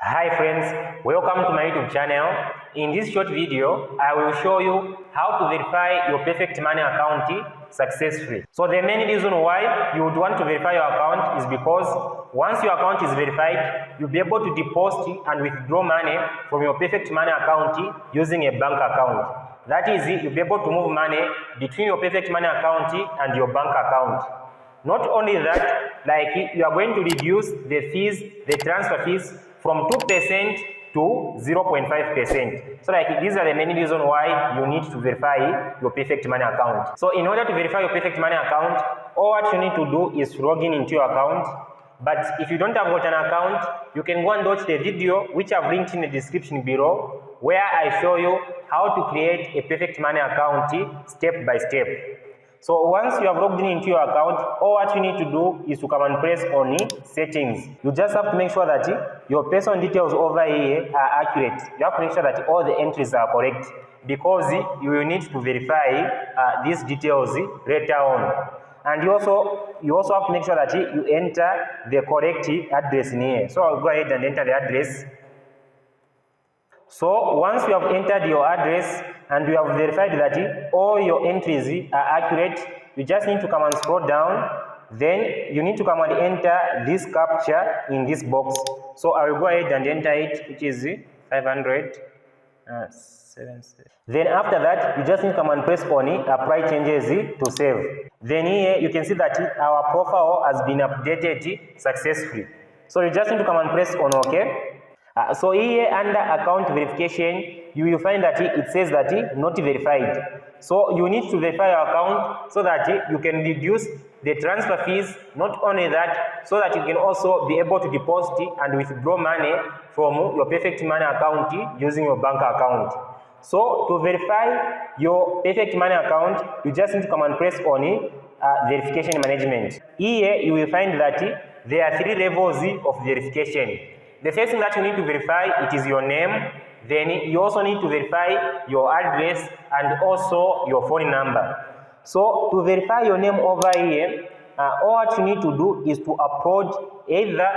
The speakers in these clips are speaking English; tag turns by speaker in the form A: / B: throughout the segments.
A: Hi friends, welcome to my YouTube channel. In this short video, I will show you how to verify your Perfect Money account successfully. So the main reason why you would want to verify your account is because once your account is verified, you'll be able to deposit and withdraw money from your Perfect Money account using a bank account. That is, you'll be able to move money between your Perfect Money account and your bank account. Not only that, like you are going to reduce the fees, the transfer fees from 2% to 0.5%. So like these are the main reasons why you need to verify your Perfect Money account. So in order to verify your Perfect Money account, all what you need to do is log in into your account. But if you don't have got an account, you can go and watch the video which I've linked in the description below, where I show you how to create a Perfect Money account step by step. So once you have logged in into your account, all what you need to do is to come and press on settings. You just have to make sure that your personal details over here are accurate. You have to make sure that all the entries are correct, because you will need to verify these details later on. And you also have to make sure that you enter the correct address in here. So I'll go ahead and enter the address. So once you have entered your address and you have verified that all your entries are accurate, you just need to come and scroll down. Then you need to come and enter this captcha in this box. So I will go ahead and enter it, which is 500. Then after that, you just need to come and press on apply changes to save. Then here you can see that our profile has been updated successfully. So you just need to come and press on OK. So here under account verification, you will find that it says that not verified. So you need to verify your account so that you can reduce the transfer fees. Not only that, so that you can also be able to deposit and withdraw money from your Perfect Money account using your bank account. So to verify your Perfect Money account, you just need to come and press on verification management. Here you will find that there are 3 levels of verification. The first thing that you need to verify, it is your name. Then you also need to verify your address and also your phone number. So to verify your name over here, all what you need to do is to upload either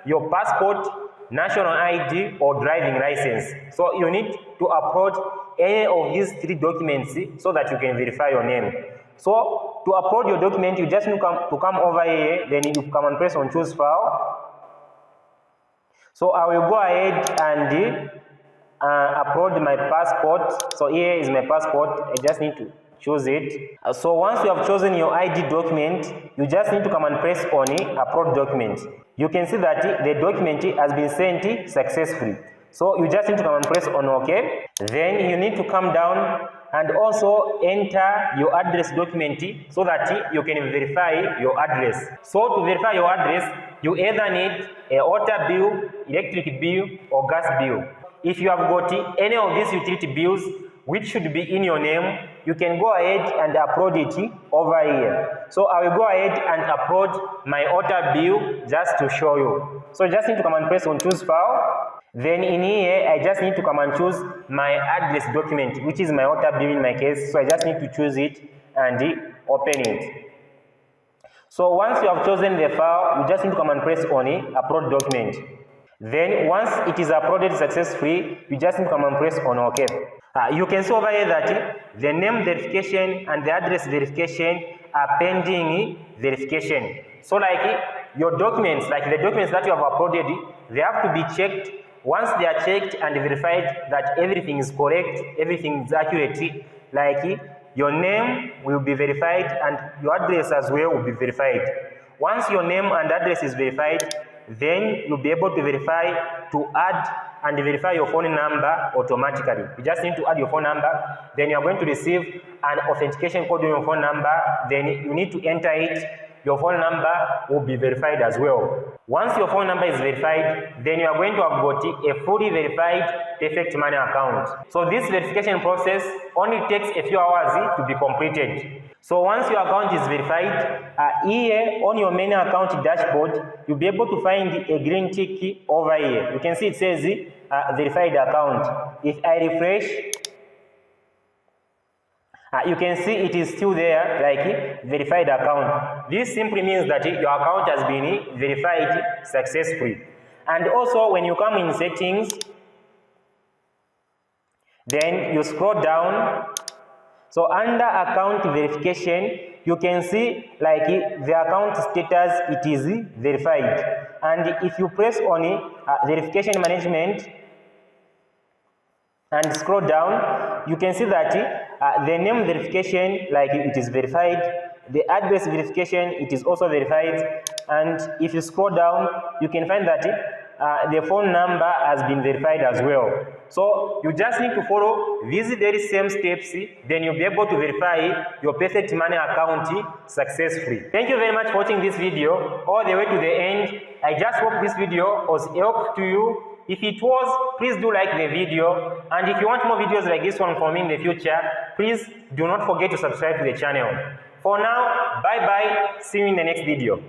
A: your passport, national ID or driving license. So you need to upload any of these 3 documents so that you can verify your name. So to upload your document, you just need to come over here, then you come and press on choose file. So I will go ahead and upload my passport. So here is my passport. I just need to choose it. So once you have chosen your ID document, you just need to come and press on upload document. You can see that the document has been sent successfully. So you just need to come and press on OK. Then you need to come down and also enter your address document so that you can verify your address. So to verify your address, you either need a water bill, electric bill or gas bill. If you have got any of these utility bills which should be in your name, you can go ahead and upload it over here. So I will go ahead and upload my water bill just to show you. So just need to come and press on choose file. Then in here, I just need to come and choose my address document, which is my water bill in my case. So I just need to choose it and open it. So once you have chosen the file, you just need to come and press on upload document. Then once it is uploaded successfully, you just need to come and press on OK. You can see over here that the name verification and the address verification are pending verification. So like your documents, like the documents that you have uploaded, they have to be checked. Once they are checked and verified that everything is correct, everything is accurate, like your name will be verified and your address as well will be verified. Once your name and address is verified, then you'll be able to verify to add and verify your phone number automatically. You just need to add your phone number, then you are going to receive an authentication code on your phone number, then you need to enter it. Your phone number will be verified as well. Once your phone number is verified, then you are going to have got a fully verified Perfect Money account. So this verification process only takes a few hours to be completed. So once your account is verified, here on your main account dashboard, you'll be able to find a green tick over here. You can see it says verified account. If I refresh, you can see it is still there, like verified account. This simply means that your account has been verified successfully. And also when you come in settings, then you scroll down. So under account verification, you can see like the account status, it is verified. And if you press on verification management and scroll down, you can see that the name verification, like it is verified. The address verification, it is also verified. And if you scroll down, you can find that the phone number has been verified as well. So you just need to follow these very same steps, then you'll be able to verify your Perfect Money account successfully. Thank you very much for watching this video all the way to the end. I just hope this video was helpful to you. If it was, please do like the video, and if you want more videos like this one from me in the future, please do not forget to subscribe to the channel. For now, bye bye, see you in the next video.